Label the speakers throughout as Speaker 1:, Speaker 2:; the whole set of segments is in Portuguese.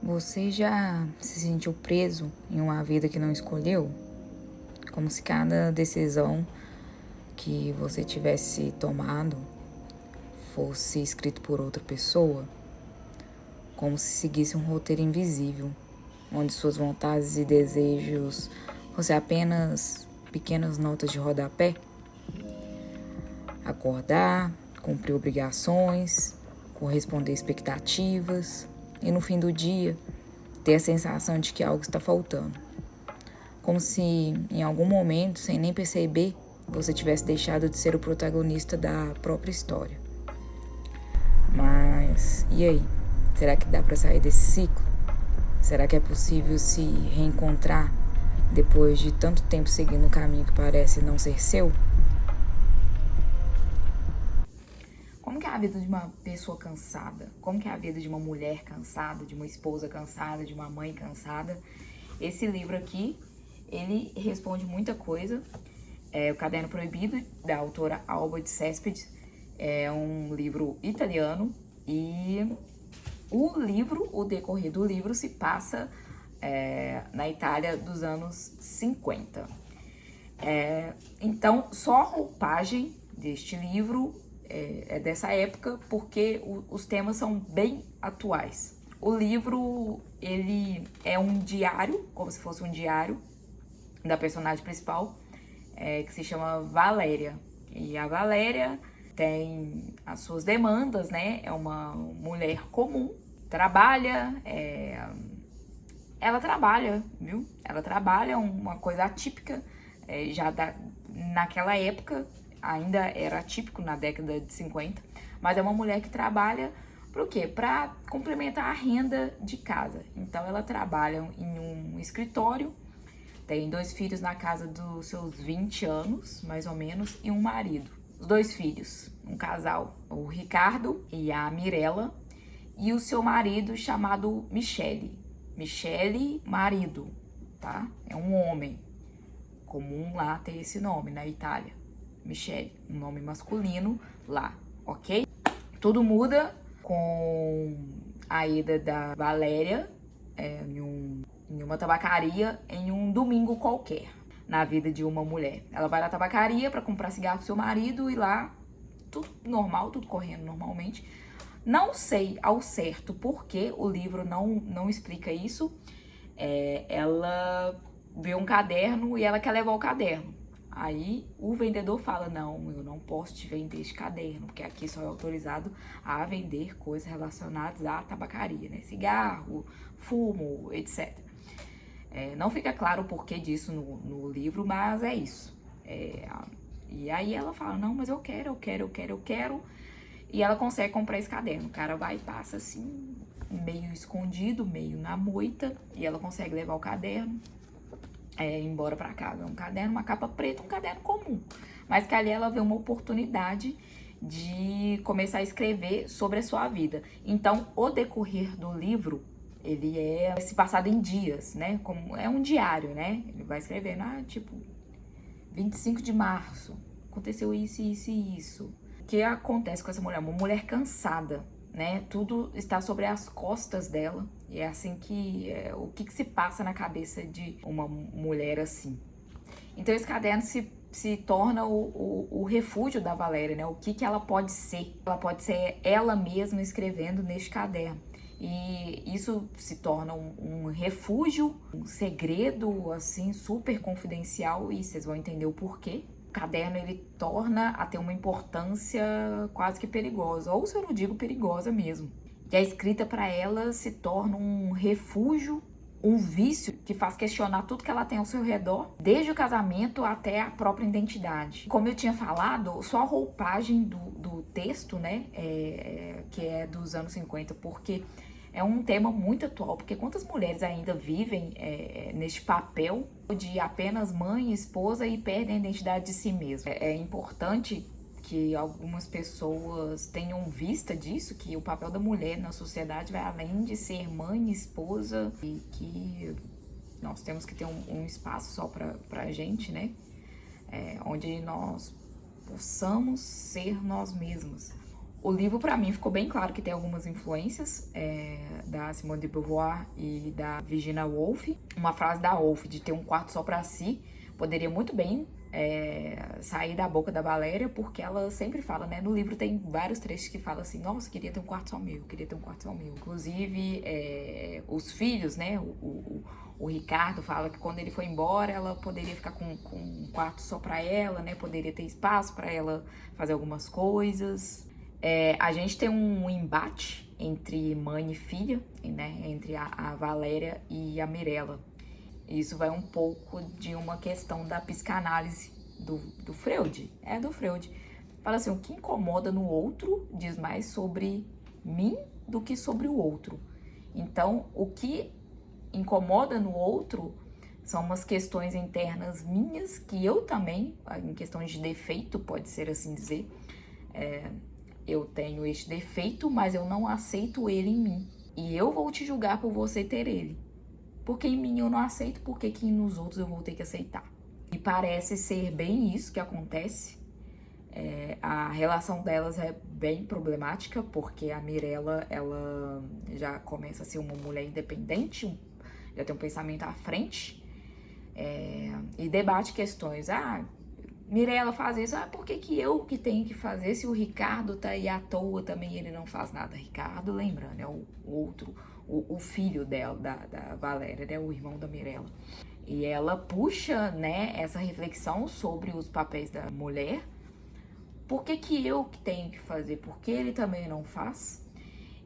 Speaker 1: Você já se sentiu preso em uma vida que não escolheu? Como se cada decisão que você tivesse tomado fosse escrito por outra pessoa? Como se seguisse um roteiro invisível, onde suas vontades e desejos fossem apenas pequenas notas de rodapé? Acordar, cumprir obrigações, corresponder expectativas e no fim do dia ter a sensação de que algo está faltando. Como se em algum momento, sem nem perceber, você tivesse deixado de ser o protagonista da própria história. Mas e aí? Será que dá para sair desse ciclo? Será que é possível se reencontrar depois de tanto tempo seguindo um caminho que parece não ser seu? Como que é a vida de uma pessoa cansada? Como que é a vida de uma mulher cansada, de uma esposa cansada, de uma mãe cansada? Esse livro aqui, ele responde muita coisa. O Caderno Proibido, da autora Alba de Cespedes, é um livro italiano e o decorrer do livro se passa na Itália dos anos 50. Então, só a roupagem deste livro é dessa época, porque os temas são bem atuais. O livro, ele é um diário, como se fosse um diário da personagem principal, que se chama Valéria. E a Valéria tem as suas demandas, né? É uma mulher comum, trabalha, ela trabalha, viu? Ela trabalha uma coisa atípica, naquela época, ainda era atípico na década de 50, mas é uma mulher que trabalha para o quê? Para complementar a renda de casa. Então ela trabalha em um escritório, tem 2 filhos na casa dos seus 20 anos, mais ou menos, e um marido. Os 2 filhos, um casal, o Ricardo e a Mirella, e o seu marido chamado Michele. Michele, marido, tá? É um homem. Comum lá ter esse nome na Itália. Michele, um nome masculino lá, ok? Tudo muda com a ida da Valéria em uma tabacaria em um domingo qualquer na vida de uma mulher. Ela vai na tabacaria para comprar cigarro pro seu marido e lá tudo normal, tudo correndo normalmente. Não sei ao certo porque o livro não explica isso. Ela vê um caderno e ela quer levar o caderno. Aí o vendedor fala, não, eu não posso te vender este caderno, porque aqui só é autorizado a vender coisas relacionadas à tabacaria, né? Cigarro, fumo, etc. Não fica claro o porquê disso no livro, mas é isso. E aí ela fala, não, mas eu quero. E ela consegue comprar esse caderno. O cara vai e passa assim, meio escondido, meio na moita, e ela consegue levar o caderno embora pra casa. É um caderno, uma capa preta, um caderno comum. Mas que ali ela vê uma oportunidade de começar a escrever sobre a sua vida. Então, o decorrer do livro, ele se passado em dias, né? Como é um diário, né? Ele vai escrevendo, 25 de março, aconteceu isso, isso e isso. O que acontece com essa mulher? Uma mulher cansada, né? Tudo está sobre as costas dela. E é assim o que se passa na cabeça de uma mulher assim. Então esse caderno se torna o refúgio da Valéria, né? O que ela pode ser. Ela pode ser ela mesma escrevendo neste caderno. E isso se torna um refúgio, um segredo, assim, super confidencial. E vocês vão entender o porquê. O caderno, ele torna a ter uma importância quase que perigosa. Ou se eu não digo perigosa mesmo. E a escrita para ela se torna um refúgio, um vício que faz questionar tudo que ela tem ao seu redor, desde o casamento até a própria identidade. Como eu tinha falado, só a roupagem do texto, né, que é dos anos 50, porque é um tema muito atual, porque quantas mulheres ainda vivem neste papel de apenas mãe, esposa e perdem a identidade de si mesma. É importante que algumas pessoas tenham vista disso, que o papel da mulher na sociedade vai além de ser mãe, esposa, e que nós temos que ter um espaço só pra gente, né? Onde nós possamos ser nós mesmas. O livro, pra mim, ficou bem claro que tem algumas influências da Simone de Beauvoir e da Virginia Woolf. Uma frase da Woolf de ter um quarto só pra si poderia muito bem sair da boca da Valéria, porque ela sempre fala, né? No livro tem vários trechos que falam assim, nossa, queria ter um quarto só meu, queria ter um quarto só meu. Inclusive, os filhos, né? O Ricardo fala que quando ele foi embora, ela poderia ficar com um quarto só pra ela, né? Poderia ter espaço pra ela fazer algumas coisas. A gente tem um embate entre mãe e filha, né? Entre a Valéria e a Mirella. Isso vai um pouco de uma questão da psicanálise do Freud. Do Freud. Fala assim, o que incomoda no outro diz mais sobre mim do que sobre o outro. Então, o que incomoda no outro são umas questões internas minhas, que eu também, em questões de defeito, pode ser assim dizer, eu tenho este defeito, mas eu não aceito ele em mim. E eu vou te julgar por você ter ele. Porque em mim eu não aceito, porque que nos outros eu vou ter que aceitar. E parece ser bem isso que acontece. A relação delas é bem problemática, porque a Mirella, ela já começa a ser uma mulher independente, já tem um pensamento à frente, e debate questões. Mirella faz isso, por que eu que tenho que fazer? Se o Ricardo tá aí à toa também, ele não faz nada. Ricardo, lembrando, é o outro, o filho dela, da Valéria, né, o irmão da Mirella. E ela puxa, né, essa reflexão sobre os papéis da mulher. Por que eu que tenho que fazer? Por que ele também não faz?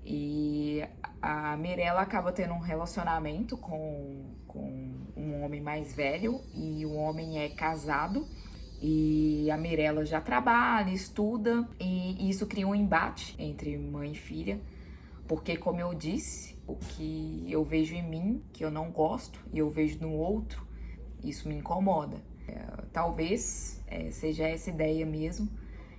Speaker 1: E a Mirella acaba tendo um relacionamento com um homem mais velho, e o homem é casado, e a Mirella já trabalha, estuda, e isso cria um embate entre mãe e filha, porque, como eu disse, o que eu vejo em mim, que eu não gosto, e eu vejo no outro, isso me incomoda. Talvez seja essa ideia mesmo,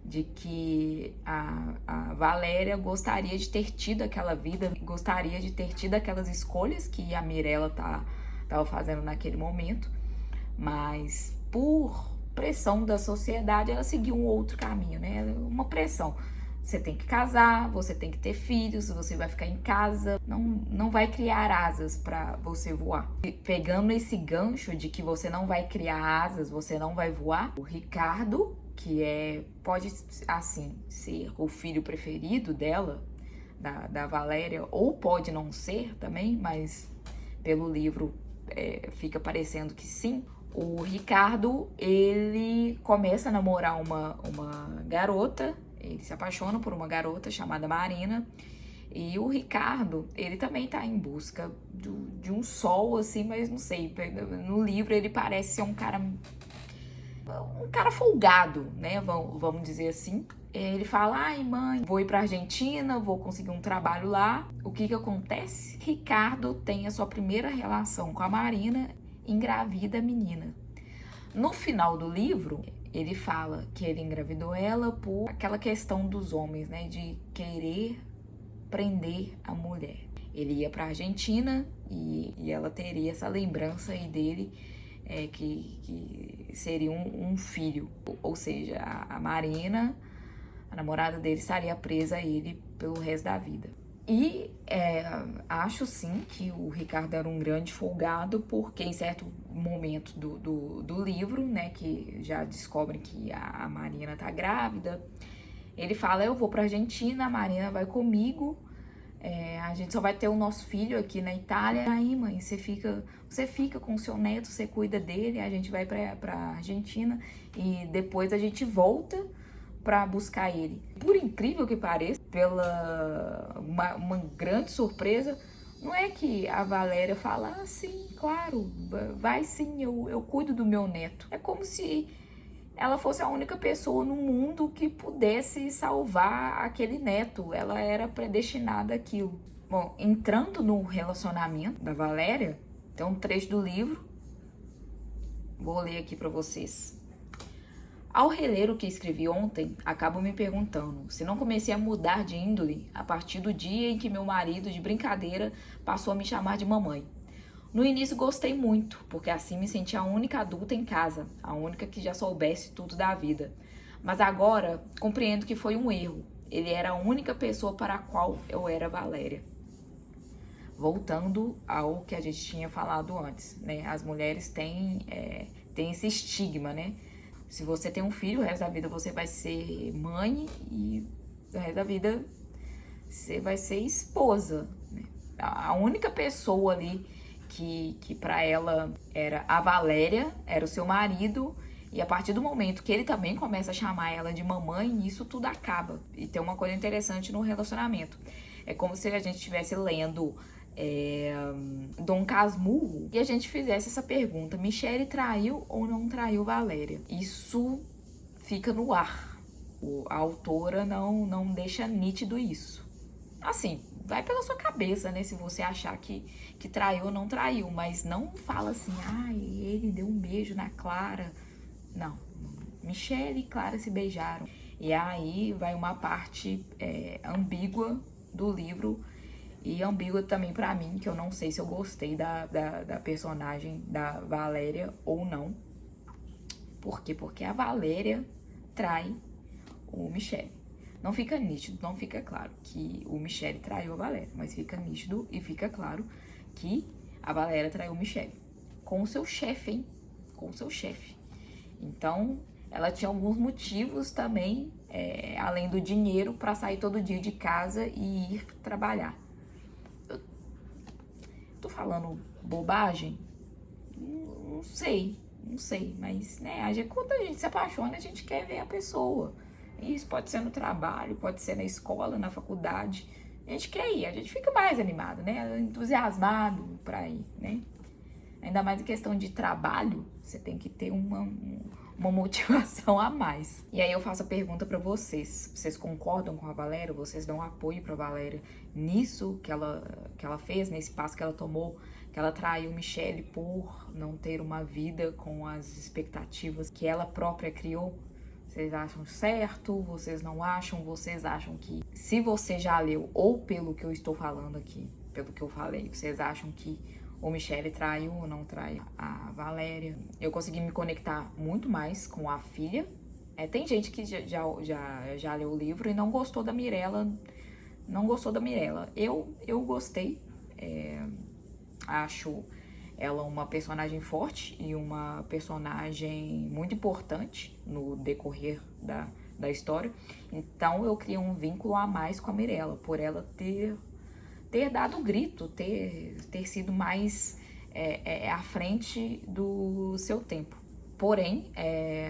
Speaker 1: de que a Valéria gostaria de ter tido aquela vida, gostaria de ter tido aquelas escolhas que a Mirella estava fazendo naquele momento, mas por pressão da sociedade ela seguiu um outro caminho, né? Uma pressão. Você tem que casar, você tem que ter filhos, você vai ficar em casa, não vai criar asas para você voar. E pegando esse gancho de que você não vai criar asas, você não vai voar, o Ricardo, que pode, assim, ser o filho preferido dela, da Valéria, ou pode não ser também, mas pelo livro fica parecendo que sim. O Ricardo, ele começa a namorar uma garota, ele se apaixona por uma garota chamada Marina, e o Ricardo, ele também tá em busca de um sol, assim, mas não sei, no livro ele parece ser um cara folgado, né, vamos dizer assim. Ele fala, ai mãe, vou ir pra Argentina, vou conseguir um trabalho lá. O que acontece? Ricardo tem a sua primeira relação com a Marina, engravida a menina. No final do livro, ele fala que ele engravidou ela por aquela questão dos homens, né, de querer prender a mulher. Ele ia pra Argentina e ela teria essa lembrança aí dele, que seria um filho. Ou seja, a Marina, a namorada dele, estaria presa a ele pelo resto da vida. E acho sim que o Ricardo era um grande folgado, porque em certo momento do livro, né, que já descobrem que a Marina tá grávida, ele fala, eu vou pra Argentina, a Marina vai comigo, a gente só vai ter o nosso filho aqui na Itália. Aí, mãe, você fica com o seu neto, você cuida dele, a gente vai pra Argentina e depois a gente volta para buscar ele. Por incrível que pareça, pela uma grande surpresa, não é que a Valéria fala, sim, claro, vai sim, eu cuido do meu neto. É como se ela fosse a única pessoa no mundo que pudesse salvar aquele neto. Ela era predestinada àquilo. Bom, entrando no relacionamento da Valéria, tem um trecho do livro, vou ler aqui para vocês. Ao reler o que escrevi ontem, acabo me perguntando se não comecei a mudar de índole a partir do dia em que meu marido, de brincadeira, passou a me chamar de mamãe. No início gostei muito, porque assim me sentia a única adulta em casa, a única que já soubesse tudo da vida. Mas agora compreendo que foi um erro. Ele era a única pessoa para a qual eu era Valéria. Voltando ao que a gente tinha falado antes, né? As mulheres têm esse estigma, né? Se você tem um filho, o resto da vida você vai ser mãe e o resto da vida você vai ser esposa, né? A única pessoa ali que para ela era a Valéria, era o seu marido, e a partir do momento que ele também começa a chamar ela de mamãe, isso tudo acaba. E tem uma coisa interessante no relacionamento. É como se a gente estivesse lendo Dom Casmurro e a gente fizesse essa pergunta: Michele traiu ou não traiu Valéria? Isso fica no ar. A autora não deixa nítido isso. Assim, vai pela sua cabeça, né? Se você achar que traiu ou não traiu, mas não fala assim, ele deu um beijo na Clara. Não, Michele e Clara se beijaram. E aí vai uma parte ambígua do livro, e ambígua também pra mim, que eu não sei se eu gostei da personagem da Valéria ou não. Por quê? Porque a Valéria trai o Michele. Não fica nítido, não fica claro que o Michele traiu a Valéria, mas fica nítido e fica claro que a Valéria traiu o Michele. Com o seu chefe, hein? Com o seu chefe. Então, ela tinha alguns motivos também, além do dinheiro, para sair todo dia de casa e ir trabalhar. Eu tô falando bobagem? Não sei, mas, né, quando a gente se apaixona, a gente quer ver a pessoa. Isso pode ser no trabalho, pode ser na escola, na faculdade. A gente quer ir, a gente fica mais animado, né? Entusiasmado pra ir, né? Ainda mais em questão de trabalho, você tem que ter uma motivação a mais. E aí eu faço a pergunta pra vocês. Vocês concordam com a Valéria? Vocês dão apoio pra Valéria nisso que ela fez, nesse passo que ela tomou, que ela traiu Michele por não ter uma vida com as expectativas que ela própria criou? Vocês acham certo? Vocês não acham? Vocês acham que, se você já leu, ou pelo que eu estou falando aqui, pelo que eu falei, vocês acham que o Michele traiu ou não traiu a Valéria? Eu consegui me conectar muito mais com a filha. Tem gente que já leu o livro e não gostou da Mirella. Não gostou da Mirella. Eu gostei. Acho ela uma personagem forte e uma personagem muito importante no decorrer da história. Então eu criei um vínculo a mais com a Mirella, por ela ter dado o grito, ter sido mais à frente do seu tempo. Porém,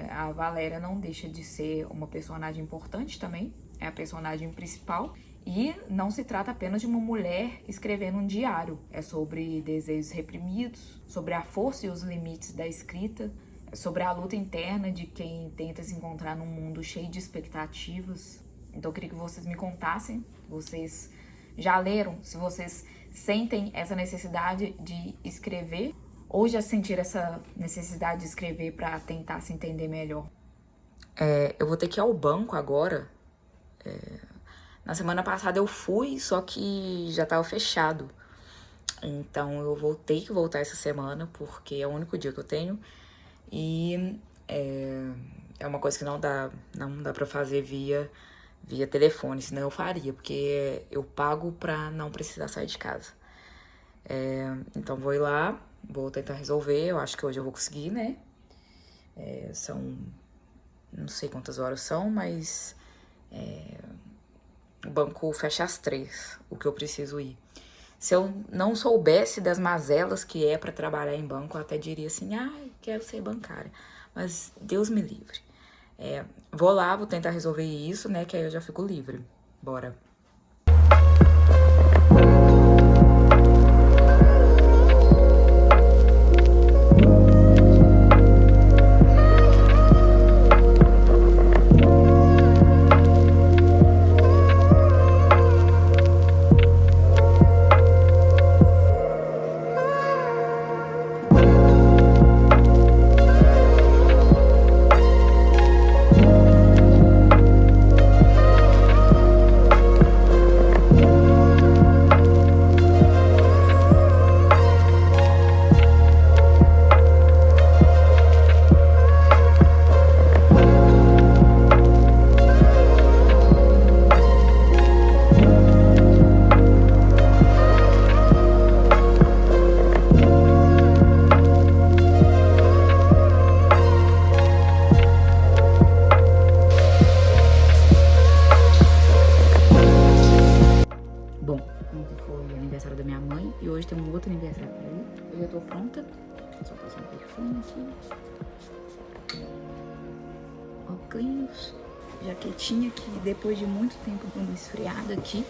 Speaker 1: a Valéria não deixa de ser uma personagem importante também, é a personagem principal. E não se trata apenas de uma mulher escrevendo um diário. É sobre desejos reprimidos, sobre a força e os limites da escrita, sobre a luta interna de quem tenta se encontrar num mundo cheio de expectativas. Então eu queria que vocês me contassem, vocês já leram, se vocês sentem essa necessidade de escrever ou já sentiram essa necessidade de escrever para tentar se entender melhor. Eu vou ter que ir ao banco agora. Na semana passada eu fui, só que já tava fechado. Então eu vou ter que voltar essa semana, porque é o único dia que eu tenho. E é uma coisa que não dá pra fazer via telefone, senão eu faria, porque eu pago pra não precisar sair de casa. Então vou ir lá, vou tentar resolver, eu acho que hoje eu vou conseguir, né? São, não sei quantas horas são, mas o banco fecha às 3, o que eu preciso ir. Se eu não soubesse das mazelas que é pra trabalhar em banco, eu até diria assim, quero ser bancária. Mas Deus me livre. Vou lá, vou tentar resolver isso, né, que aí eu já fico livre. Bora. Bom, ontem foi o aniversário da minha mãe e hoje tem um outro aniversário pra ir. Eu já tô pronta. Só passar um perfume aqui. Óculos. Jaquetinha que depois de muito tempo dando esfriada aqui,